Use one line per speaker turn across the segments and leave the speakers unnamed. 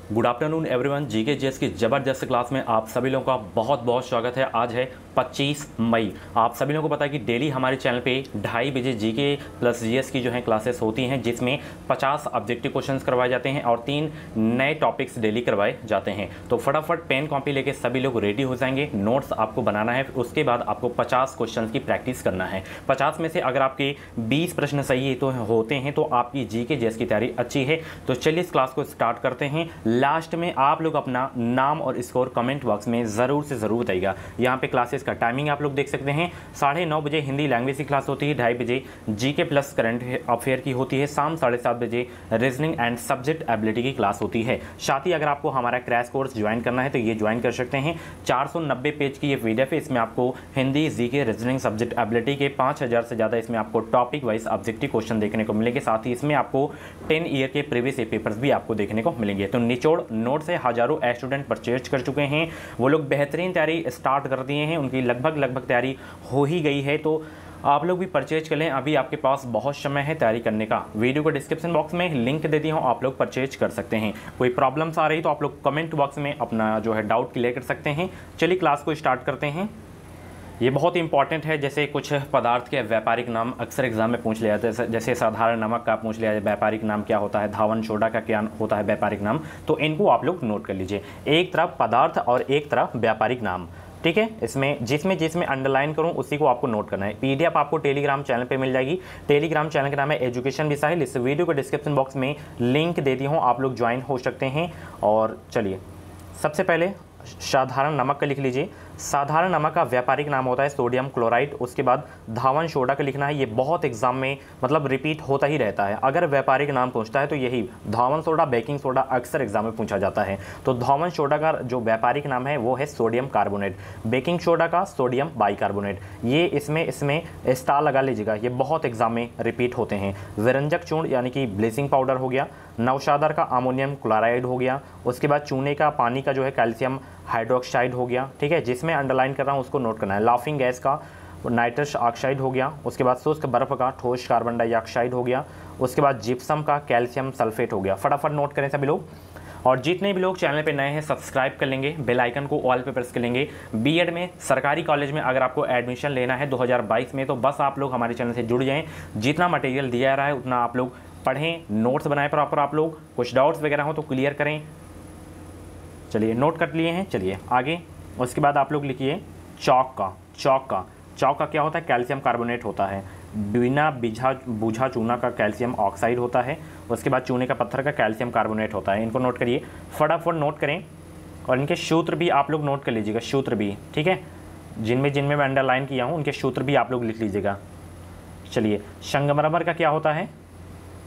Good afternoon everyone. GK GS की ज़बरदस्त class में आप सभी लोगों का बहुत बहुत स्वागत है। आज है 25 मई। आप सभी लोगों को पता है कि डेली हमारे चैनल पे 2:30 बजे जीके प्लस जीएस की जो है क्लासेस होती हैं, जिसमें 50 ऑब्जेक्टिव क्वेश्चंस करवाए जाते हैं और 3 नए टॉपिक्स डेली करवाए जाते हैं। तो फटाफट पेन कॉपी लेके सभी लोग रेडी हो जाएंगे। नोट्स आपको बनाना है, उसके बाद आपको 50 क्वेश्चन की प्रैक्टिस करना है। 50 में से अगर आपके 20 प्रश्न सही तो होते हैं तो आपकी जीके जीएस की तैयारी अच्छी है। तो चलिए इस क्लास को स्टार्ट करते हैं। लास्ट में आप लोग अपना नाम और स्कोर कमेंट बॉक्स में ज़रूर से ज़रूर बताइएगा। यहाँ पे क्लासेस का टाइमिंग आप लोग देख सकते हैं। 9:30 बजे हिंदी लैंग्वेज की क्लास होती है, 2:30 बजे जीके प्लस करंट अफेयर की होती है, शाम 7:30 बजे रीजनिंग एंड सब्जेक्ट एबिलिटी की क्लास होती है। साथ ही अगर आपको हमारा क्रैश कोर्स ज्वाइन करना है तो ये ज्वाइन कर सकते हैं। 490 पेज की ये पीडीएफ है। इसमें आपको Hindi, GK, reasoning, subject ability के 5000 से ज़्यादा इसमें आपको टॉपिक वाइज ऑब्जेक्टिव क्वेश्चन देखने को मिलेंगे। साथ ही इसमें आपको 10 ईयर के प्रीवियस पेपर्स भी आपको देखने को मिलेंगे। तो निचोड़ नोट से हजारों स्टूडेंट परचेज कर चुके हैं। वो लोग बेहतरीन तैयारी स्टार्ट कर दिए हैं, उनकी लगभग तैयारी हो ही गई है। तो आप लोग भी परचेज कर लें, अभी आपके पास बहुत समय है तैयारी करने का। वीडियो को डिस्क्रिप्शन बॉक्स में लिंक दे दी हूँ, आप लोग परचेज कर सकते हैं। कोई प्रॉब्लम्स आ रही तो आप लोग कमेंट बॉक्स में अपना जो है डाउट क्लियर कर सकते हैं। चलिए क्लास को स्टार्ट करते हैं। ये बहुत इंपॉर्टेंट है। जैसे कुछ पदार्थ के व्यापारिक नाम अक्सर एग्जाम में पूछ लिया जाता है। जैसे साधारण नमक का पूछ लिया जाए व्यापारिक नाम क्या होता है, धावन सोडा का क्या होता है व्यापारिक नाम। तो इनको आप लोग नोट कर लीजिए। एक तरफ पदार्थ और एक तरफ व्यापारिक नाम, ठीक है। इसमें जिसमें अंडरलाइन करूं उसी को आपको नोट करना है। पीडीएफ आपको टेलीग्राम चैनल पे मिल जाएगी। टेलीग्राम चैनल का नाम है एजुकेशन मिसाइल। इस वीडियो के डिस्क्रिप्शन बॉक्स में लिंक दे दी हूँ, आप लोग ज्वाइन हो सकते हैं। और चलिए सबसे पहले साधारण नमक का लिख लीजिए। साधारण नमक का व्यापारिक नाम होता है सोडियम क्लोराइड। उसके बाद धावन सोडा का लिखना है। ये बहुत एग्जाम में मतलब रिपीट होता ही रहता है। अगर व्यापारिक नाम पूछता है तो यही धावन सोडा, बेकिंग सोडा अक्सर एग्जाम में पूछा जाता है। तो धावन सोडा का जो व्यापारिक नाम है वो है सोडियम कार्बोनेट, बेकिंग सोडा का सोडियम बाइकार्बोनेट। ये इसमें स्टार लगा लीजिएगा, ये बहुत एग्जाम में रिपीट होते हैं। विरंजक चूर्ण यानी कि ब्लीचिंग पाउडर हो गया। नौशादर का अमोनियम क्लोराइड हो गया। उसके बाद चूने का पानी का जो है कैल्शियम हाइड्रोक्साइड हो गया, ठीक है। जिसमें अंडरलाइन कर रहा हूँ उसको नोट करना है। लाफिंग गैस का नाइट्रस ऑक्साइड हो गया। उसके बाद शुष्क बर्फ का ठोस कार्बन डाइऑक्साइड हो गया। उसके बाद जिप्सम का कैल्शियम सल्फेट हो गया। फटाफट नोट करें सभी लोग। और जितने भी लोग चैनल पे नए हैं सब्सक्राइब कर लेंगे, बेल आइकन को ऑल पे प्रेस कर लेंगे। बीएड में सरकारी कॉलेज में अगर आपको एडमिशन लेना है 2022 में तो बस आप लोग हमारे चैनल से जुड़ जाएं। जितना मटेरियल दिया जा रहा है उतना आप लोग पढ़ें, नोट्स बनाएं प्रॉपर। आप लोग कुछ डाउट्स वगैरह हो तो क्लियर करें। चलिए नोट कर लिए हैं, चलिए आगे। उसके बाद आप लोग लिखिए चौक का क्या होता है, कैल्शियम कार्बोनेट होता है। बिना बुझा चूना का कैल्शियम ऑक्साइड होता है। उसके बाद चूने का पत्थर का कैल्शियम कार्बोनेट होता है। इनको नोट करिए, फटाफट नोट करें। और इनके सूत्र भी आप लोग नोट कर लीजिएगा, सूत्र भी, ठीक है। जिनमें मैं अंडरलाइन किया हूँ उनके सूत्र भी आप लोग लिख लीजिएगा। चलिए संगमरमर का क्या होता है,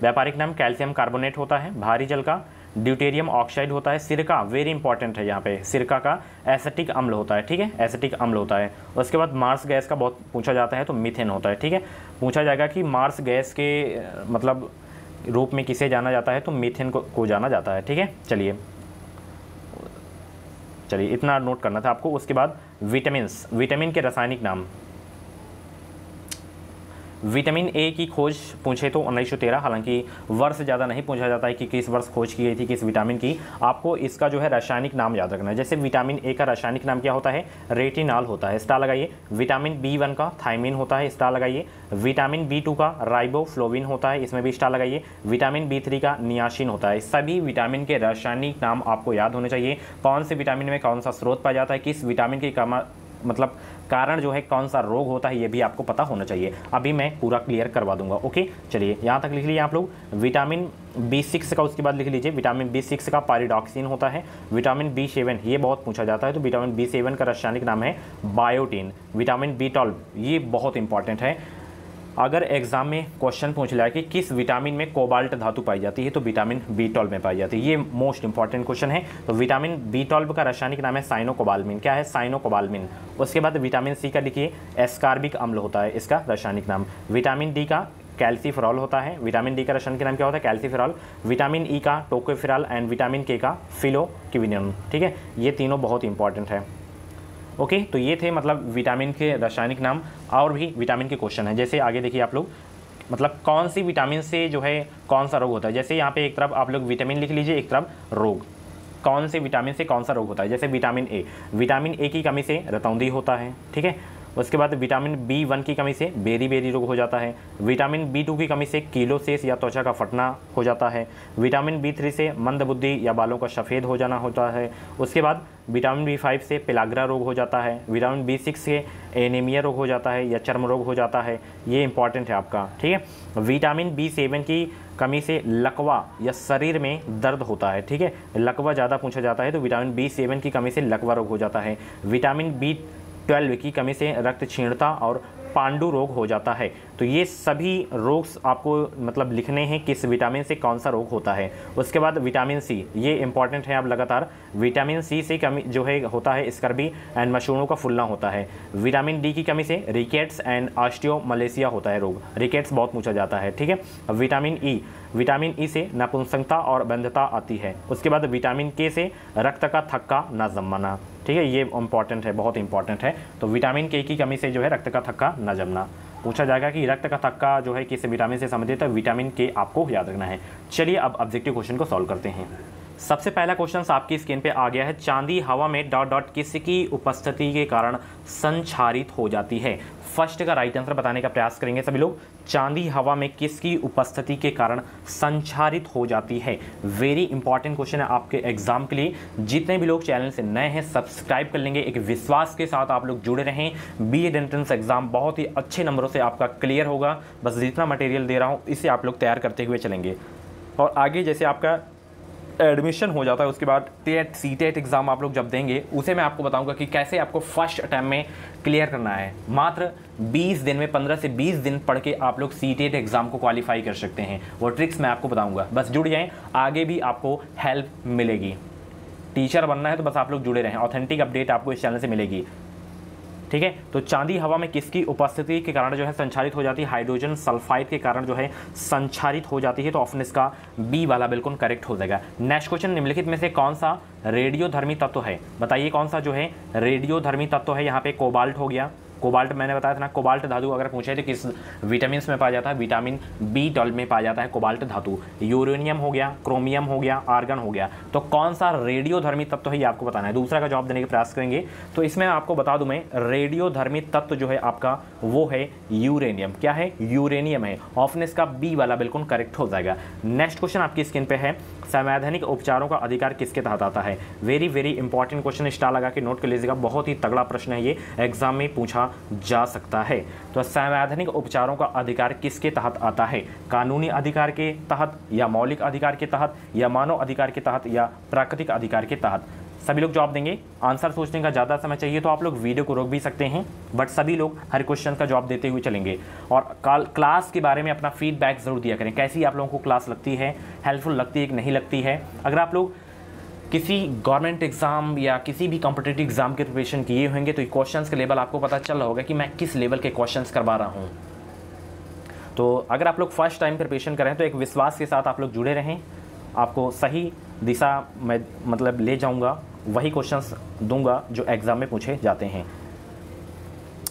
व्यापारिक नाम कैल्शियम कार्बोनेट होता है। भारी जल का ड्यूटेरियम ऑक्साइड होता है। सिरका वेरी इंपॉर्टेंट है, यहाँ पे सिरका का एसिटिक अम्ल होता है, ठीक है, एसिटिक अम्ल होता है। उसके बाद मार्स गैस का बहुत पूछा जाता है तो मीथेन होता है, ठीक है। पूछा जाएगा कि मार्स गैस के मतलब रूप में किसे जाना जाता है तो मीथेन को जाना जाता है, ठीक है। चलिए इतना नोट करना था आपको। उसके बाद विटामिन के रासायनिक नाम। विटामिन ए की खोज पूछे तो 1913, हालांकि वर्ष ज़्यादा नहीं पूछा जाता है कि किस वर्ष खोज की गई थी किस विटामिन की। आपको इसका जो है रासायनिक नाम याद रखना है। जैसे विटामिन ए का रासायनिक नाम क्या होता है, रेटिनॉल होता है, स्टार लगाइए। विटामिन B1 का थायमिन होता है, स्टार लगाइए। विटामिन B2 का राइबोफ्लोविन होता है, इसमें भी स्टार लगाइए। विटामिन B3 का नियासिन होता है। सभी विटामिन के रासायनिक नाम आपको याद होने चाहिए। कौन से विटामिन में कौन सा स्रोत पाया जाता है, किस विटामिन की मतलब कारण जो है कौन सा रोग होता है, ये भी आपको पता होना चाहिए। अभी मैं पूरा क्लियर करवा दूंगा, ओके। चलिए यहाँ तक लिख लीजिए आप लोग। विटामिन B6 का उसके बाद लिख लीजिए। विटामिन B6 का पायरिडॉक्सिन होता है। विटामिन B7 ये बहुत पूछा जाता है तो विटामिन B7 का रासायनिक नाम है बायोटिन। विटामिन B12 ये बहुत इंपॉर्टेंट है। अगर एग्जाम में क्वेश्चन पूछ लिया कि किस विटामिन में कोबाल्ट धातु पाई जाती है तो विटामिन B12 में पाई जाती है। ये मोस्ट इंपॉर्टेंट क्वेश्चन है। तो विटामिन B12 का रासायनिक नाम है साइनोकोबाल्मिन। क्या है, साइनोकोबाल्मिन। उसके बाद विटामिन C का लिखिए, एस्कार्बिक अम्ल होता है इसका रासायनिक नाम। विटामिन D का कैल्सीफेरॉल होता है। विटामिन D का रासायनिक नाम क्या होता है, कैल्सीफेरॉल। विटामिन E का टोकोफेरॉल एंड विटामिन K का फिलोक्विनोन, ठीक है। ये तीनों बहुत इंपॉर्टेंट है, ओके। तो ये थे मतलब विटामिन के रासायनिक नाम। और भी विटामिन के क्वेश्चन है, जैसे आगे देखिए आप लोग, मतलब कौन सी विटामिन से जो है कौन सा रोग होता है। जैसे यहाँ पे एक तरफ आप लोग विटामिन लिख लीजिए, एक तरफ रोग। कौन से विटामिन से कौन सा रोग होता है। जैसे विटामिन ए की कमी से रतौंधी होता है, ठीक है। उसके बाद विटामिन B1 की कमी से बेरी रोग हो जाता है। विटामिन B2 की कमी से कीलोसिस या त्वचा का फटना हो जाता है। विटामिन B3 से मंदबुद्धि या बालों का सफ़ेद हो जाना होता है। उसके बाद विटामिन B5 से पेलाग्रा रोग हो जाता है। विटामिन B6 से एनीमिया रोग हो जाता है या चर्म रोग हो जाता है। ये इंपॉर्टेंट है आपका, ठीक है। विटामिन B7 की कमी से लकवा या शरीर में दर्द होता है, ठीक है। लकवा ज़्यादा पूछा जाता है तो विटामिन B7 की कमी से लकवा रोग हो जाता है। विटामिन B12 की कमी से रक्त क्षीणता और पांडु रोग हो जाता है। तो ये सभी रोग आपको मतलब लिखने हैं किस विटामिन से कौन सा रोग होता है। उसके बाद विटामिन सी, ये इंपॉर्टेंट है आप लगातार। विटामिन सी से कमी जो है होता है स्कर्वी एंड मसूड़ों का फूलना होता है। विटामिन डी की कमी से रिकेट्स एंड ऑस्टियोमलेशिया होता है रोग। रिकेट्स बहुत पूछा जाता है, ठीक है। विटामिन ई से नपुंसकता और बंधता आती है। उसके बाद विटामिन के से रक्त का थक्का न जमना, ठीक है। ये इंपॉर्टेंट है, बहुत इंपॉर्टेंट है। तो विटामिन के की कमी से जो है रक्त का थक्का न जमना पूछा जाएगा कि रक्त का थक्का जो है किस विटामिन से संबंधित है, विटामिन के आपको याद रखना है। चलिए अब ऑब्जेक्टिव क्वेश्चन को सॉल्व करते हैं। सबसे पहला क्वेश्चन आपकी स्क्रीन पे आ गया है। चांदी हवा में डॉट डॉट किसकी उपस्थिति के कारण संचारित हो जाती है। फर्स्ट का राइट आंसर बताने का प्रयास करेंगे सभी लोग। चांदी हवा में किसकी उपस्थिति के कारण संचारित हो जाती है। वेरी इंपॉर्टेंट क्वेश्चन है आपके एग्जाम के लिए। जितने भी लोग चैनल से नए हैं सब्सक्राइब कर लेंगे। एक विश्वास के साथ आप लोग जुड़े रहें। बीएड एंट्रेंस एग्जाम बहुत ही अच्छे नंबरों से आपका क्लियर होगा। बस जितना मटेरियल दे रहा हूँ इसे आप लोग तैयार करते हुए चलेंगे और आगे जैसे आपका एडमिशन हो जाता है उसके बाद टेट सीटेट एग्ज़ाम आप लोग जब देंगे उसे मैं आपको बताऊंगा कि कैसे आपको फर्स्ट अटैम्प्ट में क्लियर करना है। मात्र 20 दिन में 15 से 20 दिन पढ़ के आप लोग सीटेट एग्ज़ाम को क्वालिफाई कर सकते हैं। वो ट्रिक्स मैं आपको बताऊंगा, बस जुड़ जाएं, आगे भी आपको हेल्प मिलेगी। टीचर बनना है तो बस आप लोग जुड़े रहें, ऑथेंटिक अपडेट आपको इस चैनल से मिलेगी, ठीक है। तो चांदी हवा में किसकी उपस्थिति के कारण जो है संचारित हो जाती है, हाइड्रोजन सल्फाइड के कारण जो है संचारित हो जाती है। तो ऑप्शन इसका बी वाला बिल्कुल करेक्ट हो जाएगा। नेक्स्ट क्वेश्चन, निम्नलिखित में से कौन सा रेडियोधर्मी तत्व है। बताइए कौन सा जो है रेडियोधर्मी तत्व है। यहाँ पे कोबाल्ट हो गया, कोबाल्ट मैंने बताया था ना, कोबाल्ट धातु अगर पूछे तो किस विटामिन में पाया जाता है, विटामिन B12 में पाया जाता है कोबाल्ट धातु। यूरेनियम हो गया, क्रोमियम हो गया, आर्गन हो गया। तो कौन सा रेडियोधर्मी तत्व है ये आपको बताना है। दूसरा का जवाब देने का प्रयास करेंगे। तो इसमें आपको बता दूं मैं, रेडियोधर्मी तत्व जो है आपका वो है यूरेनियम। क्या है, यूरेनियम है। ऑप्शन इसका बी वाला बिल्कुल करेक्ट हो जाएगा। नेक्स्ट क्वेश्चन आपकी स्क्रीन पे है, संवैधानिक उपचारों का अधिकार किसके तहत आता है। Very very important question, star लगा के नोट कर लीजिएगा, बहुत ही तगड़ा प्रश्न है ये, एग्जाम में पूछा जा सकता है। तो संवैधानिक उपचारों का अधिकार किसके तहत आता है, कानूनी अधिकार के तहत या मौलिक अधिकार के तहत या मानव अधिकार के तहत या प्राकृतिक अधिकार के तहत। सभी लोग जवाब देंगे। आंसर सोचने का ज़्यादा समय चाहिए तो आप लोग वीडियो को रोक भी सकते हैं, बट सभी लोग हर क्वेश्चन का जवाब देते हुए चलेंगे। और क्लास के बारे में अपना फीडबैक ज़रूर दिया करें, कैसी आप लोगों को क्लास लगती है, हेल्पफुल लगती है कि नहीं लगती है। अगर आप लोग किसी गवर्नमेंट एग्ज़ाम या किसी भी कॉम्पिटिटिव एग्ज़ाम के प्रिपरेशन किए होंगे तो क्वेश्चंस के लेवल आपको पता चल रहा होगा कि मैं किस लेवल के क्वेश्चंस करवा रहा हूँ। तो अगर आप लोग फर्स्ट टाइम प्रिपरेशन करें तो एक विश्वास के साथ आप लोग जुड़े रहें, आपको सही दिशा में मतलब ले जाऊँगा, वही क्वेश्चंस दूंगा जो एग्ज़ाम में पूछे जाते हैं।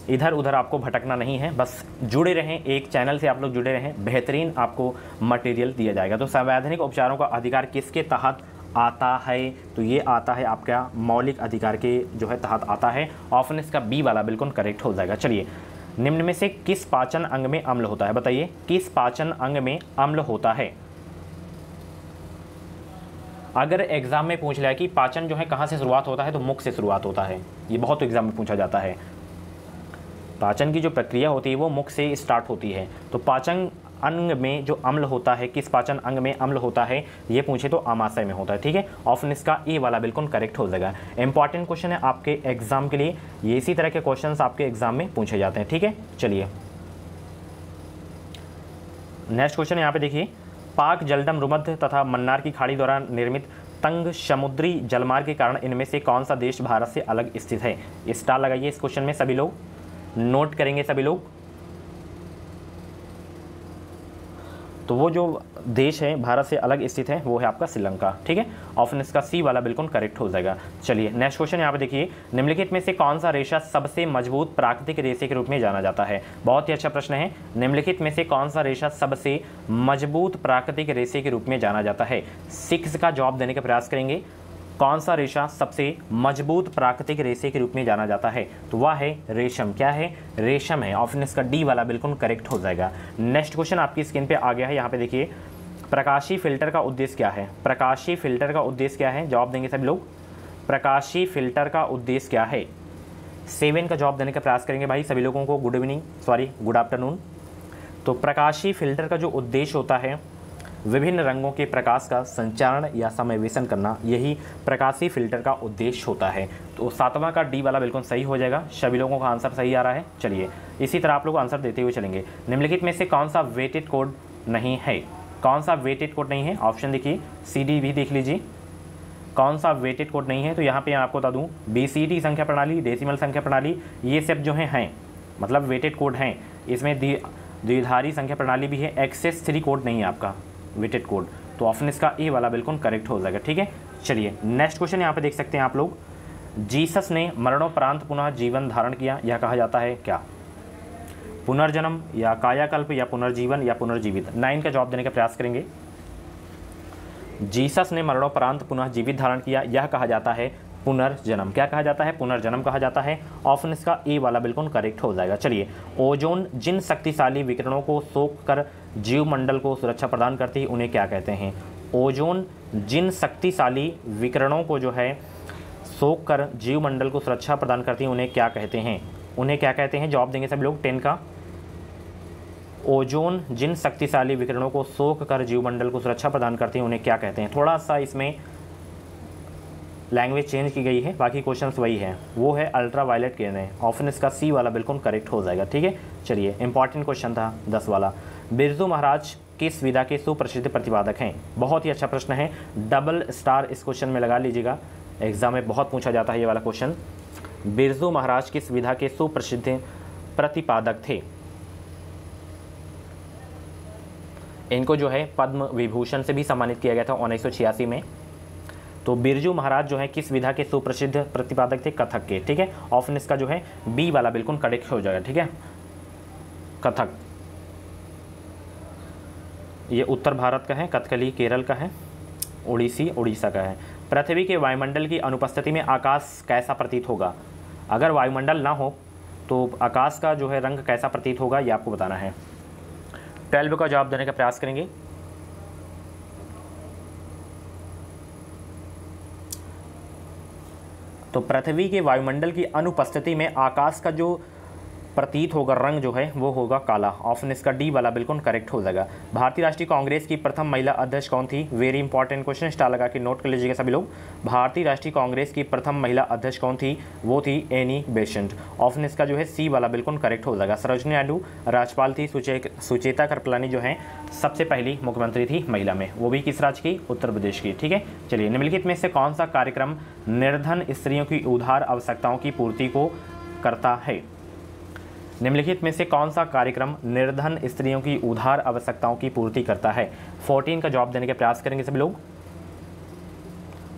इधर उधर आपको भटकना नहीं है, बस जुड़े रहें, एक चैनल से आप लोग जुड़े रहें, बेहतरीन आपको मटेरियल दिया जाएगा। तो संवैधानिक उपचारों का अधिकार किसके तहत आता है, तो ये आता है आपका मौलिक अधिकार के जो है तहत आता है। ऑप्शन इसका बी वाला बिल्कुल करेक्ट हो जाएगा। चलिए, निम्न में से किस पाचन अंग में अम्ल होता है। बताइए किस पाचन अंग में अम्ल होता है। अगर एग्जाम में पूछ लिया कि पाचन जो है कहाँ से शुरुआत होता है तो मुख से शुरुआत होता है, ये बहुत एग्जाम में पूछा जाता है। पाचन की जो प्रक्रिया होती है वो मुख से स्टार्ट होती है। तो पाचन अंग में जो अम्ल होता है, किस पाचन अंग में अम्ल होता है, ये पूछे तो आमाशय में होता है, ठीक है। ऑप्शन इसका ए वाला बिल्कुल करेक्ट हो जाएगा। इंपॉर्टेंट क्वेश्चन है आपके एग्जाम के लिए, ये इसी तरह के क्वेश्चंस आपके एग्जाम में पूछे जाते हैं, ठीक है। चलिए नेक्स्ट क्वेश्चन यहाँ पे देखिए, पाक जलडम रुमध तथा मन्नार की खाड़ी द्वारा निर्मित तंग समुद्री जलमार्ग के कारण इनमें से कौन सा देश भारत से अलग स्थित है। स्टार लगाइए इस क्वेश्चन में, सभी लोग नोट करेंगे सभी लोग। तो वो जो देश है भारत से अलग स्थित है वो है आपका श्रीलंका, ठीक है। ऑप्शन इसका सी वाला बिल्कुल करेक्ट हो जाएगा। चलिए नेक्स्ट क्वेश्चन यहाँ पे देखिए, निम्नलिखित में से कौन सा रेशा सबसे मजबूत प्राकृतिक रेशे के रूप में जाना जाता है। बहुत ही अच्छा प्रश्न है। निम्नलिखित में से कौन सा रेशा सबसे मजबूत प्राकृतिक रेशे के रूप में जाना जाता है। 6 का जवाब देने का प्रयास करेंगे। कौन सा रेशा सबसे मजबूत प्राकृतिक रेशे के रूप में जाना जाता है? तो वह है रेशम। क्या है? रेशम है। ऑप्शन इसका डी वाला बिल्कुल करेक्ट हो जाएगा। नेक्स्ट क्वेश्चन आपकी स्क्रीन पे आ गया है, यहाँ पे देखिए, प्रकाशीय फिल्टर का उद्देश्य क्या है? प्रकाशीय फिल्टर का उद्देश्य क्या है? जवाब देंगे सभी लोग। प्रकाशीय फिल्टर का उद्देश्य क्या है? 7 का जवाब देने का प्रयास करेंगे भाई सभी लोगों को। Good afternoon. तो प्रकाशीय फिल्टर का जो उद्देश्य होता है विभिन्न रंगों के प्रकाश का संचारण या समावेशन करना, यही प्रकाशीय फिल्टर का उद्देश्य होता है। तो 7वां का डी वाला बिल्कुल सही हो जाएगा। सभी लोगों का आंसर सही आ रहा है। चलिए इसी तरह आप लोग आंसर देते हुए चलेंगे। निम्नलिखित में से कौन सा वेटेड कोड नहीं है? कौन सा वेटेड कोड नहीं है? ऑप्शन देखिए, सी डी भी देख लीजिए, कौन सा वेटेड कोड नहीं है? तो यहाँ पे मैं आपको बता दूँ, BCD संख्या प्रणाली, डेसिमल संख्या प्रणाली, ये सब जो हैं मतलब वेटेड कोड हैं। इसमें द्विधारी संख्या प्रणाली भी है। एक्सेस 3 कोड नहीं है आपका वेटेड कोड। तो ऑप्शन इसका ए वाला बिल्कुल करेक्ट हो जाएगा। ठीक है, चलिए नेक्स्ट क्वेश्चन यहाँ पे देख सकते हैं आप लोग। जीसस ने मरणोपरांत पुनः जीवन धारण किया, यह कहा जाता है क्या? पुनर्जन्म या कायाकल्प या पुनर्जीवन या पुनर्जीवित? 9 का जवाब देने का प्रयास करेंगे। जीसस ने मरणोपरांत पुनः जीवित धारण किया, यह कहा जाता है पुनर्जन्म। क्या कहा जाता है? पुनर्जन्म कहा जाता है। ऑप्शन इसका ए वाला बिल्कुल करेक्ट हो जाएगा। चलिए, ओजोन जिन शक्तिशाली विकिरणों को सोख कर जीवमंडल को सुरक्षा प्रदान करती है उन्हें क्या कहते हैं? ओजोन जिन शक्तिशाली विकिरणों को जो है सोख कर जीवमंडल को सुरक्षा प्रदान करती है उन्हें क्या कहते हैं? उन्हें क्या कहते हैं? जवाब देंगे सभी लोग 10 का। ओजोन जिन शक्तिशाली विकिरणों को सोख कर जीवमंडल को सुरक्षा प्रदान करती है उन्हें क्या कहते हैं? थोड़ा सा इसमें लैंग्वेज चेंज की गई है, बाकी क्वेश्चंस वही है, वो है अल्ट्रावायलेट किरणें। ऑप्शन इसका सी वाला बिल्कुल करेक्ट हो जाएगा। ठीक है, चलिए इंपॉर्टेंट क्वेश्चन था 10 वाला। बिरजू महाराज किस विधा के सुप्रसिद्ध प्रतिपादक हैं? बहुत ही अच्छा प्रश्न है, डबल स्टार इस क्वेश्चन में लगा लीजिएगा, एग्जाम में बहुत पूछा जाता है ये वाला क्वेश्चन। बिरजू महाराज किस विधा के सुप्रसिद्ध प्रतिपादक थे? इनको जो है पद्म विभूषण से भी सम्मानित किया गया था 1986 में। तो बिरजू महाराज जो है किस विधा के सुप्रसिद्ध प्रतिपादक थे? कथक के। ठीक है, ऑप्शन इसका जो है बी वाला बिल्कुल करेक्ट हो जाएगा। ठीक है, कथक ये उत्तर भारत का है, कथकली केरल का है, ओडिसी उड़ीसा का है। पृथ्वी के वायुमंडल की अनुपस्थिति में आकाश कैसा प्रतीत होगा? अगर वायुमंडल ना हो तो आकाश का जो है रंग कैसा प्रतीत होगा, ये आपको बताना है। 12 का जवाब देने का प्रयास करेंगे। तो पृथ्वी के वायुमंडल की अनुपस्थिति में आकाश का जो प्रतीत होगा रंग जो है वो होगा काला। ऑप्शन इसका डी वाला बिल्कुल करेक्ट हो जाएगा। भारतीय राष्ट्रीय कांग्रेस की प्रथम महिला अध्यक्ष कौन थी? वेरी इंपॉर्टेंट क्वेश्चन, स्टार लगा के नोट कर लीजिएगा सभी लोग। भारतीय राष्ट्रीय कांग्रेस की प्रथम महिला अध्यक्ष कौन थी? वो थी एनी बेसेंट। ऑप्शन इसका जो है सी वाला बिल्कुल करेक्ट हो जाएगा। सरोजिनी नायडू राज्यपाल थी। सुचेता कृपलानी जो है सबसे पहली मुख्यमंत्री थी महिला में, वो भी किस राज्य की? उत्तर प्रदेश की। ठीक है, चलिए निम्नलिखित में से कौन सा कार्यक्रम निर्धन स्त्रियों की उदार आवश्यकताओं की पूर्ति को करता है? निम्नलिखित में से कौन सा कार्यक्रम निर्धन स्त्रियों की उदार आवश्यकताओं की पूर्ति करता है? 14 का जवाब देने के प्रयास करेंगे सभी लोग।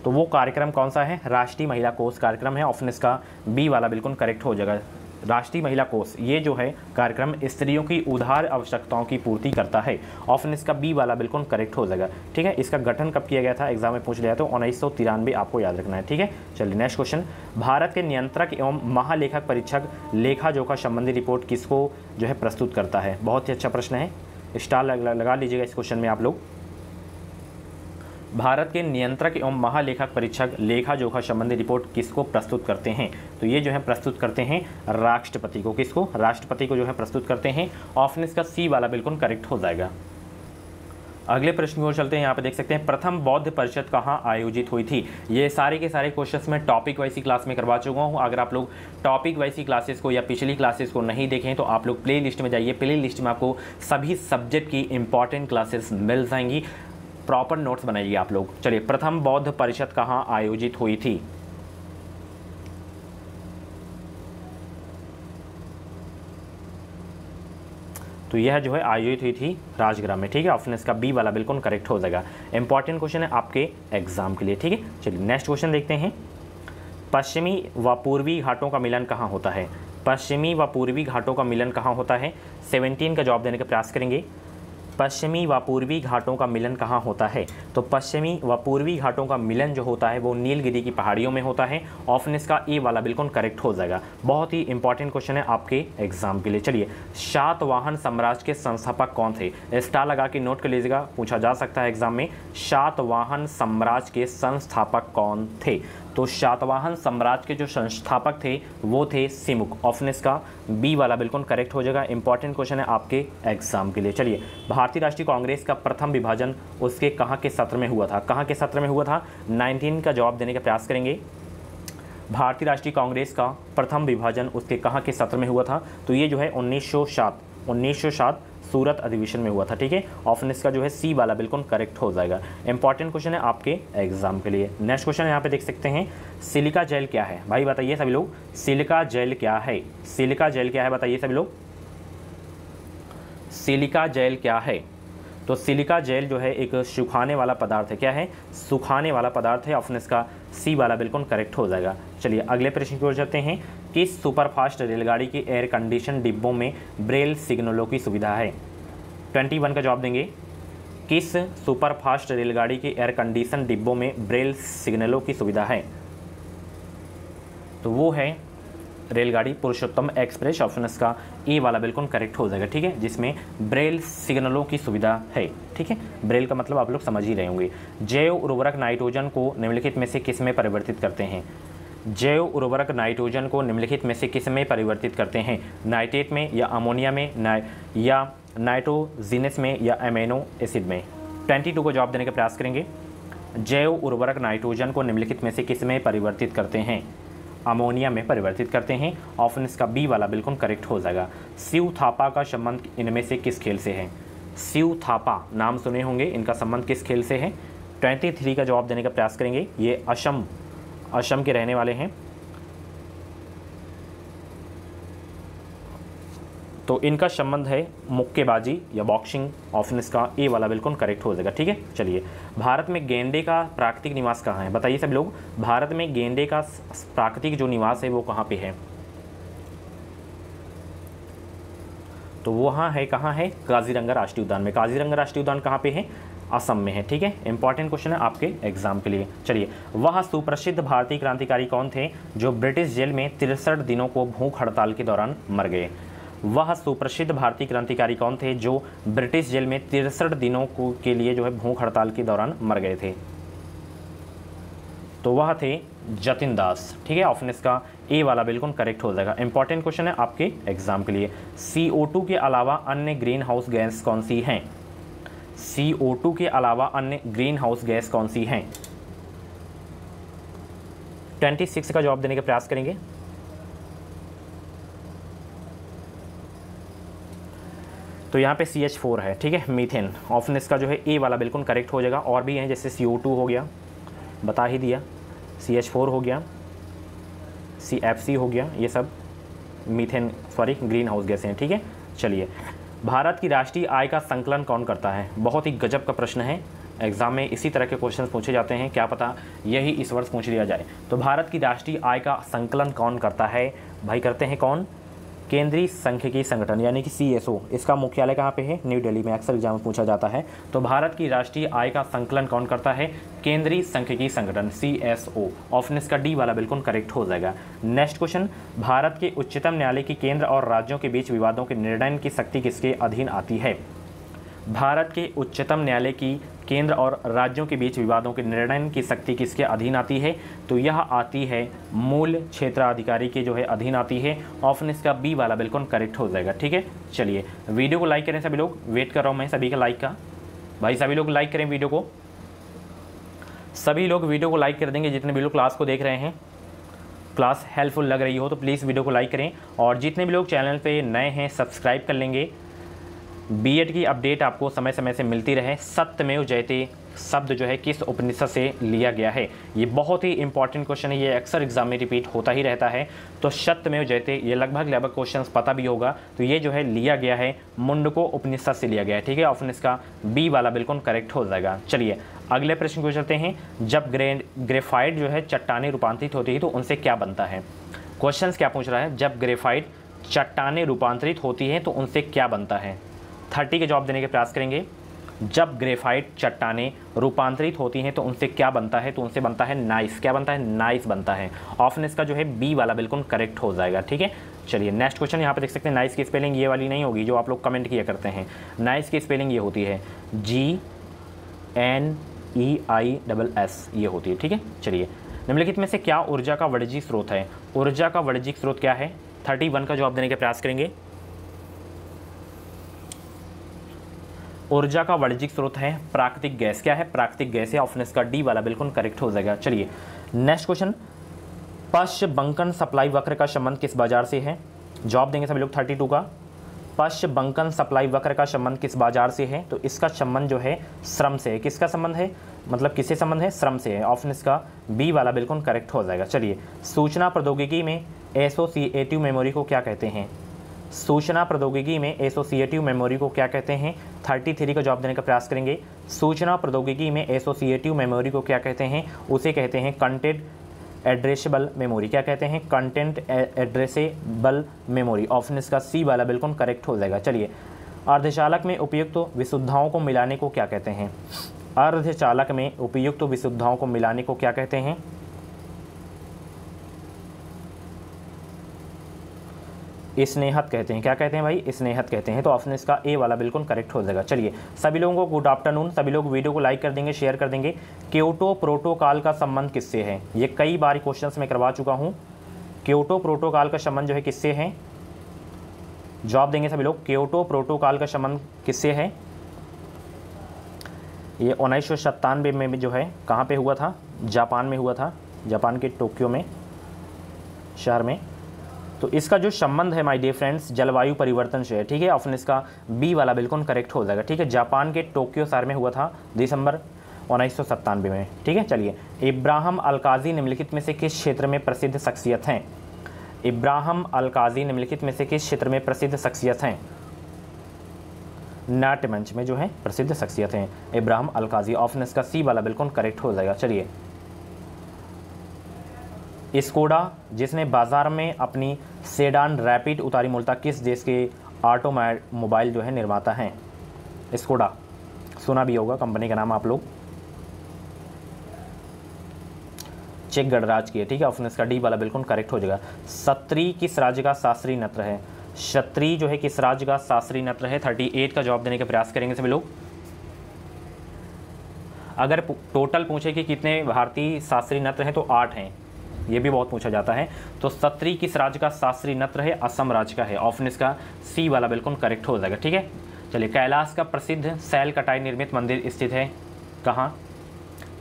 तो वो कार्यक्रम कौन सा है? राष्ट्रीय महिला कोष कार्यक्रम है। ऑप्शन इसका बी वाला बिल्कुल करेक्ट हो जाएगा। राष्ट्रीय महिला कोष ये जो है कार्यक्रम स्त्रियों की उदार आवश्यकताओं की पूर्ति करता है। ऑप्शन इसका बी वाला बिल्कुल करेक्ट हो जाएगा। ठीक है, इसका गठन कब किया गया था? एग्जाम में पूछ लिया तो 1993 आपको याद रखना है। ठीक है, चलिए नेक्स्ट क्वेश्चन। भारत के नियंत्रक एवं महालेखक परीक्षक लेखा जोखा संबंधी रिपोर्ट किसको जो है प्रस्तुत करता है? बहुत ही अच्छा प्रश्न है, स्टार लगा लीजिएगा इस क्वेश्चन में आप लोग। भारत के नियंत्रक एवं महालेखक परीक्षक लेखा जोखा संबंधी रिपोर्ट किसको प्रस्तुत करते हैं? तो ये जो है प्रस्तुत करते हैं राष्ट्रपति को। किसको? राष्ट्रपति को जो है प्रस्तुत करते हैं। ऑप्शन इसका सी वाला बिल्कुल करेक्ट हो जाएगा। अगले प्रश्न की ओर चलते हैं। यहाँ पे देख सकते हैं प्रथम बौद्ध परिषद कहाँ आयोजित हुई थी? ये सारे के सारे क्वेश्चंस मैं टॉपिक वाइज क्लास में करवा चुका हूँ। अगर आप लोग टॉपिक वाइज क्लासेस को या पिछली क्लासेस को नहीं देखें तो आप लोग प्ले लिस्ट में जाइए। प्ले लिस्ट में आपको सभी सब्जेक्ट की इंपॉर्टेंट क्लासेस मिल जाएंगी। प्रॉपर नोट्स बनाइए आप लोग। चलिए, प्रथम बौद्ध परिषद कहाँ आयोजित हुई थी? तो यह जो है आयोजित हुई थी राजगृह में। ठीक है, ऑप्शन इसका बी वाला बिल्कुल करेक्ट हो जाएगा। इंपॉर्टेंट क्वेश्चन है आपके एग्जाम के लिए। ठीक है, चलिए नेक्स्ट क्वेश्चन देखते हैं। पश्चिमी व पूर्वी घाटों का मिलन कहाँ होता है? पश्चिमी व पूर्वी घाटों का मिलन कहाँ होता है? 17 का जवाब देने का प्रयास करेंगे। पश्चिमी व पूर्वी घाटों का मिलन कहाँ होता है? तो पश्चिमी व पूर्वी घाटों का मिलन जो होता है वो नीलगिरी की पहाड़ियों में होता है। ऑप्शन इसका ए वाला बिल्कुल करेक्ट हो जाएगा। बहुत ही इंपॉर्टेंट क्वेश्चन है आपके एग्जाम के लिए। चलिए, सातवाहन साम्राज्य के संस्थापक कौन थे? स्टार लगा के नोट कर लीजिएगा, पूछा जा सकता है एग्जाम में। सातवाहन साम्राज्य के संस्थापक कौन थे? तो सातवाहन साम्राज्य के जो संस्थापक थे वो थे सिमुक। ऑप्शन इसका बी वाला बिल्कुल करेक्ट हो जाएगा। इंपॉर्टेंट क्वेश्चन है आपके एग्जाम के लिए। चलिए, भारतीय राष्ट्रीय कांग्रेस का प्रथम विभाजन उसके कहाँ के सत्र में हुआ था? कहाँ के सत्र में हुआ था? 19 का जवाब देने का प्रयास करेंगे। भारतीय राष्ट्रीय कांग्रेस का प्रथम विभाजन उसके कहाँ के सत्र में हुआ था? तो ये जो है 1907 सूरत अधिवेशन में हुआ था। ठीक है, ऑप्शन इसका जो है सी वाला बिल्कुल करेक्ट हो जाएगा। इंपॉर्टेंट क्वेश्चन है आपके एग्जाम के लिए। नेक्स्ट क्वेश्चन यहाँ पे देख सकते हैं, सिलिका जेल क्या है? भाई बताइए सभी लोग, सिलिका जेल क्या है? सिलिका जेल क्या है बताइए सभी लोग, सिलिका जेल क्या है? तो सिलिका जेल जो है एक सुखाने वाला पदार्थ है। क्या है? सुखाने वाला पदार्थ है। ऑप्शन इसका सी वाला बिल्कुल करेक्ट हो जाएगा। चलिए अगले प्रश्न की ओर चलते हैं। किस सुपरफास्ट रेलगाड़ी के एयर कंडीशन डिब्बों में ब्रेल सिग्नलों की सुविधा है? 21 का जवाब देंगे। किस सुपरफास्ट रेलगाड़ी के एयर कंडीशन डिब्बों में ब्रेल सिग्नलों की सुविधा है? तो वो है रेलगाड़ी पुरुषोत्तम एक्सप्रेस। ऑप्शन इसका ए वाला बिल्कुल करेक्ट हो जाएगा। ठीक है, जिसमें ब्रेल सिग्नलों की सुविधा है। ठीक है, ब्रेल का मतलब आप लोग समझ ही रहे होंगे। जैव उर्वरक नाइट्रोजन को निम्नलिखित में से किस में परिवर्तित करते हैं? जैव उर्वरक नाइट्रोजन को निम्नलिखित में से किस में परिवर्तित करते हैं? नाइट्रेट में या अमोनिया में या नाइट्रोजिनस में या एमिनो एसिड में? 22 को जवाब देने का प्रयास करेंगे। जैव उर्वरक नाइट्रोजन को निम्नलिखित में से किस में परिवर्तित करते हैं? अमोनिया में परिवर्तित करते हैं। ऑप्शन इसका बी वाला बिल्कुल करेक्ट हो जाएगा। शिव थापा का संबंध इनमें से किस खेल से है? शिव थापा नाम सुने होंगे, इनका संबंध किस खेल से है? 23 का जवाब देने का प्रयास करेंगे। ये असम के रहने वाले हैं। तो इनका संबंध है मुक्केबाजी या बॉक्सिंग। ऑप्शन इसका ए वाला बिल्कुल करेक्ट हो जाएगा। ठीक है, चलिए, भारत में गेंडे का प्राकृतिक निवास कहाँ है? बताइए सब लोग, भारत में गेंडे का प्राकृतिक जो निवास है वो कहाँ पे है? तो वहाँ है, कहाँ है? काजीरंगा राष्ट्रीय उद्यान में। काजीरंगा राष्ट्रीय उद्यान कहाँ पे है? असम में है। ठीक है, इंपॉर्टेंट क्वेश्चन है आपके एग्जाम के लिए। चलिए, वह सुप्रसिद्ध भारतीय क्रांतिकारी कौन थे जो ब्रिटिश जेल में 63 दिनों को भूख हड़ताल के दौरान मर गए? वह सुप्रसिद्ध भारतीय क्रांतिकारी कौन थे जो ब्रिटिश जेल में 63 दिनों के लिए जो है भूख हड़ताल के दौरान मर गए थे? तो वह थे जतिन दास। ठीक है, ऑप्शन इसका ए वाला बिल्कुल करेक्ट हो जाएगा। इंपॉर्टेंट क्वेश्चन है आपके एग्जाम के लिए। CO2 के अलावा अन्य ग्रीन हाउस गैस कौन सी हैं? CO2 के अलावा अन्य ग्रीन हाउस गैस कौन सी हैं? 26 का जवाब देने का प्रयास करेंगे। तो यहाँ पे CH4 है। ठीक है, मीथेन। ऑप्शन इसका जो है ए वाला बिल्कुल करेक्ट हो जाएगा। और भी हैं, जैसे CO2 हो गया, बता ही दिया, CH4 हो गया, CFC हो गया, ये सब मीथेन ग्रीन हाउस गैसें हैं। ठीक है, चलिए, भारत की राष्ट्रीय आय का संकलन कौन करता है? बहुत ही गजब का प्रश्न है। एग्जाम में इसी तरह के क्वेश्चन पूछे जाते हैं, क्या पता यही इस वर्ष पूछ लिया जाए। तो भारत की राष्ट्रीय आय का संकलन कौन करता है? भाई करते हैं कौन? केंद्रीय सांख्यिकी संगठन यानी कि CSO। इसका मुख्यालय कहाँ पे है? न्यू दिल्ली में। अक्सर एग्जाम में पूछा जाता है। तो भारत की राष्ट्रीय आय का संकलन कौन करता है? केंद्रीय सांख्यिकी संगठन CSO। ऑप्शन इसका डी वाला बिल्कुल करेक्ट हो जाएगा। नेक्स्ट क्वेश्चन, भारत के उच्चतम न्यायालय की केंद्र और राज्यों के बीच विवादों के निर्णय की शक्ति किसके अधीन आती है? भारत के उच्चतम न्यायालय की केंद्र और राज्यों के बीच विवादों के निर्णय की शक्ति किसके अधीन आती है? तो यह आती है मूल क्षेत्राधिकारी के जो है अधीन आती है। ऑप्शन इसका बी वाला बिल्कुल करेक्ट हो जाएगा। ठीक है, चलिए, वीडियो को लाइक करें सभी लोग, वेट कर रहा हूँ मैं सभी का लाइक का। भाई सभी लोग लाइक करें वीडियो को, सभी लोग वीडियो को लाइक कर देंगे जितने भी लोग क्लास को देख रहे हैं। क्लास हेल्पफुल लग रही हो तो प्लीज़ वीडियो को लाइक करें, और जितने भी लोग चैनल पर नए हैं सब्सक्राइब कर लेंगे। बीएड की अपडेट आपको समय समय से मिलती रहे। सत्यमेव जयते शब्द जो है किस उपनिषद से लिया गया है? ये बहुत ही इंपॉर्टेंट क्वेश्चन है, ये अक्सर एग्जाम में रिपीट होता ही रहता है। तो सत्यमेव जयते ये लगभग क्वेश्चंस पता भी होगा। तो ये जो है लिया गया है मुंडको उपनिषद से लिया गया है। ठीक है, ऑप्शन इसका बी वाला बिल्कुल करेक्ट हो जाएगा। चलिए अगले प्रश्न को चलते हैं। जब ग्रेफाइट जो है चट्टानें रूपांतरित होती है तो उनसे क्या बनता है? क्वेश्चन क्या पूछ रहा है? जब ग्रेफाइट चट्टानें रूपांतरित होती हैं तो उनसे क्या बनता है? 30 के जवाब देने के प्रयास करेंगे। जब ग्रेफाइट चट्टानें रूपांतरित होती हैं तो उनसे क्या बनता है, तो उनसे बनता है नाइस। क्या बनता है? नाइस बनता है। ऑप्शन इसका जो है बी वाला बिल्कुल करेक्ट हो जाएगा। ठीक है, चलिए नेक्स्ट क्वेश्चन यहाँ पे देख सकते हैं। नाइस की स्पेलिंग ये वाली नहीं होगी जो आप लोग कमेंट किया करते हैं। नाइस की स्पेलिंग ये होती है GNEISS, ये होती है। ठीक है, चलिए निम्नलिखित में से क्या ऊर्जा का वाणिज्यिक स्रोत है? ऊर्जा का वाणिज्यिक स्रोत क्या है? 31 का जवाब देने के प्रयास करेंगे। ऊर्जा का वाणिज्यिक स्रोत है प्राकृतिक गैस। क्या है? प्राकृतिक गैस है। ऑप्शन इसका डी वाला बिल्कुल करेक्ट हो जाएगा। चलिए नेक्स्ट क्वेश्चन, पश्च बंकन सप्लाई वक्र का संबंध किस बाजार से है? जवाब देंगे सभी लोग 32 का। पश्च बंकन सप्लाई वक्र का संबंध किस बाजार से है? तो इसका संबंध जो है श्रम से है। किसका संबंध है? मतलब किससे संबंध है? श्रम से है। ऑप्शन इसका बी वाला बिल्कुल करेक्ट हो जाएगा। चलिए सूचना प्रौद्योगिकी में एसोसिएटिव मेमोरी को क्या कहते हैं? सूचना प्रौद्योगिकी में एसोसिएटिव मेमोरी को क्या कहते हैं? 33 का जवाब देने का प्रयास करेंगे। सूचना प्रौद्योगिकी में एसोसिएटिव मेमोरी को क्या कहते हैं? उसे कहते हैं कंटेंट एड्रेसेबल मेमोरी। क्या कहते हैं? Content addressable memory. ऑप्शन इसका सी वाला बिल्कुल करेक्ट हो जाएगा। चलिए अर्धचालक में उपयुक्त विशुद्धाओं को मिलाने को क्या कहते हैं? अर्धचालक में उपयुक्त विशुद्धाओं को मिलाने को क्या कहते हैं? स्नेहत कहते हैं। क्या कहते हैं भाई? स्नेहत कहते हैं। तो ऑप्शन इसका ए वाला बिल्कुल करेक्ट हो जाएगा। चलिए सभी लोगों को गुड आफ्टरनून। सभी लोग वीडियो को लाइक कर देंगे, शेयर कर देंगे। क्योटो प्रोटोकॉल का संबंध किससे है? ये कई बार क्वेश्चंस में करवा चुका हूँ। क्योटो प्रोटोकॉल का संबंध जो है किससे है? जवाब देंगे सभी लोग। क्योटो प्रोटोकॉल का संबंध किससे है? ये 1997 में जो है कहाँ पे हुआ था? जापान में हुआ था, जापान के टोक्यो में शहर में। तो इसका जो संबंध है माय डियर फ्रेंड्स जलवायु परिवर्तन से है। ठीक है, ऑप्शन इसका बी वाला बिल्कुल करेक्ट हो जाएगा। ठीक है, जापान के टोक्यो शहर में हुआ था दिसंबर 1997 में। ठीक है, चलिए इब्राहिम अल-काज़ी निम्नलिखित में से किस क्षेत्र में प्रसिद्ध शख्सियत हैं? इब्राहिम अल-काज़ी निम्नलिखित में से किस क्षेत्र में प्रसिद्ध शख्सियत हैं? नाट्य मंच में जो है प्रसिद्ध शख्सियत हैं इब्राहिम अल-काज़ी। ऑप्शन इसका सी वाला बिल्कुल करेक्ट हो जाएगा। चलिए स्कोडा जिसने बाजार में अपनी सेडान रैपिड उतारी मूलतः किस देश के ऑटोमोबाइल जो है निर्माता हैं? स्कोडा सुना भी होगा कंपनी का नाम आप लोग। चेक गणराज्य की है। ठीक है, ऑप्शन इसका डी वाला बिल्कुल करेक्ट हो जाएगा। क्षत्रिय किस राज्य का शास्त्रीय नृत्य है? क्षत्रिय जो है किस राज्य का शास्त्रीय नृत्य है? 38 का जवाब देने का प्रयास करेंगे सभी लोग। अगर टोटल पूछे कि कितने भारतीय शास्त्रीय नृत्य हैं तो 8 हैं, ये भी बहुत पूछा जाता है। तो क्षत्रिय किस राज्य का शास्त्रीय नृत्य है? असम राज्य का है। ऑप्शन इसका सी वाला बिल्कुल करेक्ट हो जाएगा। ठीक है, चलिए कैलाश का प्रसिद्ध शैल कटाई निर्मित मंदिर स्थित है कहाँ?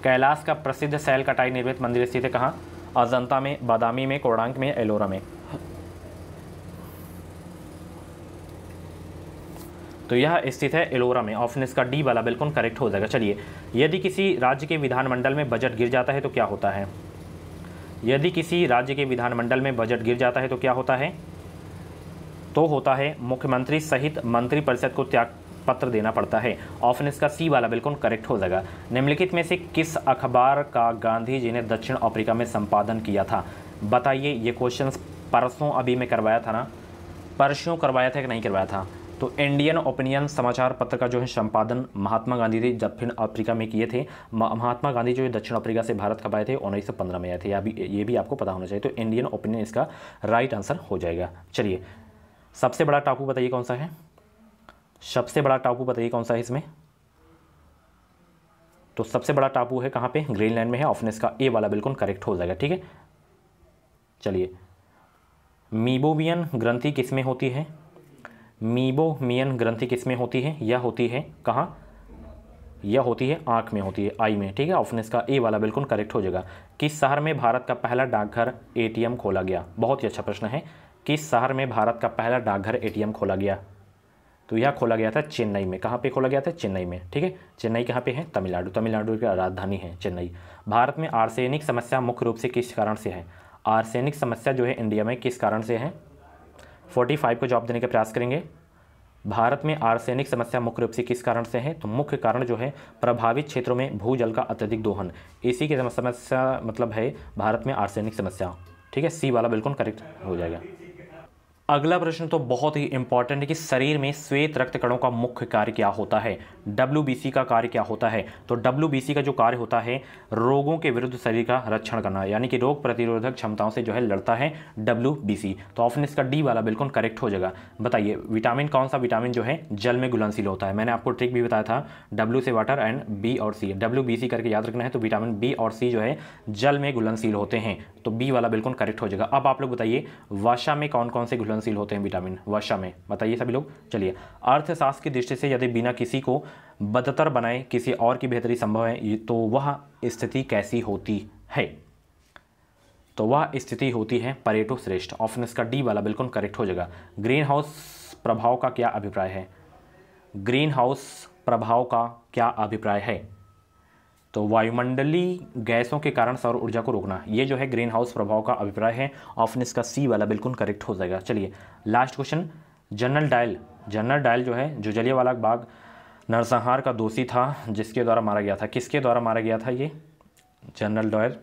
कैलाश का प्रसिद्ध शैल कटाई निर्मित मंदिर स्थित है कहाँ? अजंता में, बादामी में, कोणार्क में, एलोरा में। तो यह स्थित है एलोरा में। ऑप्शन इसका डी वाला बिल्कुल करेक्ट हो जाएगा। चलिए यदि किसी राज्य के विधानमंडल में बजट गिर जाता है तो क्या होता है? यदि किसी राज्य के विधानमंडल में बजट गिर जाता है तो क्या होता है? तो होता है मुख्यमंत्री सहित मंत्रिपरिषद को त्याग पत्र देना पड़ता है। ऑप्शन इसका सी वाला बिल्कुल करेक्ट हो जाएगा। निम्नलिखित में से किस अखबार का गांधी जी ने दक्षिण अफ्रीका में संपादन किया था? बताइए, ये क्वेश्चन परसों अभी मैं करवाया था ना, परसों करवाया था कि नहीं करवाया था? तो इंडियन ओपिनियन समाचार पत्र का जो है संपादन महात्मा गांधी जी दक्षिण अफ्रीका में किए थे। महात्मा गांधी जो है दक्षिण अफ्रीका से भारत कब आए थे? 1915 में आए थे। ये भी आपको पता होना चाहिए। तो इंडियन ओपिनियन इसका राइट आंसर हो जाएगा। चलिए सबसे बड़ा टापू बताइए कौन सा है? सबसे बड़ा टापू बताइए कौन सा है इसमें? तो सबसे बड़ा टापू है कहाँ पे? ग्रीनलैंड में है। ऑप्शन इसका ए वाला बिल्कुल करेक्ट हो जाएगा। ठीक है, चलिए मीबोवियन ग्रंथि किसमें होती है? मीबोमियन ग्रंथि किसमें होती है? यह होती है कहाँ? यह होती है आँख में होती है, आई में। ठीक है, ऑप्शन इसका ए वाला बिल्कुल करेक्ट हो जाएगा। किस शहर में भारत का पहला डाकघर एटीएम खोला गया? बहुत ही अच्छा प्रश्न है। किस शहर में भारत का पहला डाकघर एटीएम खोला गया? तो यह खोला गया था चेन्नई में। कहाँ पे खोला गया था? चेन्नई में। ठीक है, चेन्नई कहाँ पे है? तमिलनाडु। तमिलनाडु की राजधानी है चेन्नई। भारत में आर्सेनिक समस्या मुख्य रूप से किस कारण से है? आर्सेनिक समस्या जो है इंडिया में किस कारण से है? 45 को जवाब देने का प्रयास करेंगे। भारत में आर्सेनिक समस्या मुख्य रूप से किस कारण से है? तो मुख्य कारण जो है प्रभावित क्षेत्रों में भूजल का अत्यधिक दोहन, इसी की समस्या मतलब है भारत में आर्सेनिक समस्या। ठीक है, सी वाला बिल्कुल करेक्ट हो जाएगा। अगला प्रश्न तो बहुत ही इंपॉर्टेंट है कि शरीर में श्वेत रक्त कणों का मुख्य कार्य क्या होता है। WBC का कार्य क्या होता है? तो WBC का जो कार्य होता है रोगों के विरुद्ध शरीर का रक्षण करना, यानी कि रोग प्रतिरोधक क्षमताओं से जो है लड़ता है WBC। तो ऑप्शन इसका डी वाला बिल्कुल करेक्ट हो जाएगा। बताइए विटामिन कौन सा विटामिन जो है जल में घुलनशील होता है? मैंने आपको ट्रिक भी बताया था, W से वाटर एंड B और C, WBC करके याद रखना है। तो विटामिन B और C जो है जल में घुलनशील होते हैं, तो बी वाला बिल्कुल करेक्ट हो जाएगा। अब आप लोग बताइए वसा में कौन कौन से घुलनशील होते हैं विटामिन वसा में? बताइए सभी लोग। चलिए, अर्थशास्त्र की दृष्टि से यदि बिना किसी को बदतर बनाए किसी और की बेहतरी संभव है तो वह स्थिति कैसी होती है? तो वह स्थिति होती है परेटो श्रेष्ठ। ऑप्शन इसका डी वाला बिल्कुल करेक्ट हो जाएगा। ग्रीन हाउस प्रभाव का क्या अभिप्राय है? ग्रीन हाउस प्रभाव का क्या अभिप्राय है? तो वायुमंडलीय गैसों के कारण सौर ऊर्जा को रोकना, ये जो है ग्रीन हाउस प्रभाव का अभिप्राय है। ऑप्शन इसका सी वाला बिल्कुल करेक्ट हो जाएगा। चलिए लास्ट क्वेश्चन। जनरल डायल जो है, जो जलियांवाला बाग नरसंहार का दोषी था, जिसके द्वारा मारा गया था, किसके द्वारा मारा गया था ये जनरल डायल?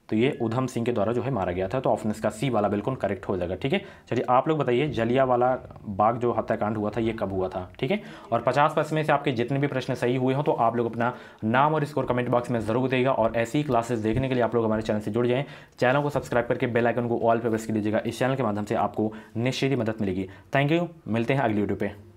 तो ये उधम सिंह के द्वारा जो है मारा गया था। तो ऑप्शन इसका सी वाला बिल्कुल करेक्ट हो जाएगा। ठीक है, चलिए आप लोग बताइए जलियांवाला बाग जो हत्याकांड हुआ था ये कब हुआ था? ठीक है, और 50% में से आपके जितने भी प्रश्न सही हुए हो तो आप लोग अपना नाम और स्कोर कमेंट बॉक्स में जरूर बताइएगा। और ऐसी ही क्लासेस देखने के लिए आप लोग हमारे चैनल से जुड़ जाएं। चैनल को सब्सक्राइब करके बेल आइकन को ऑल पे प्रेस कर लीजिएगा। इस चैनल के माध्यम से आपको निश्चित ही मदद मिलेगी। थैंक यू, मिलते हैं अगली वीडियो पे।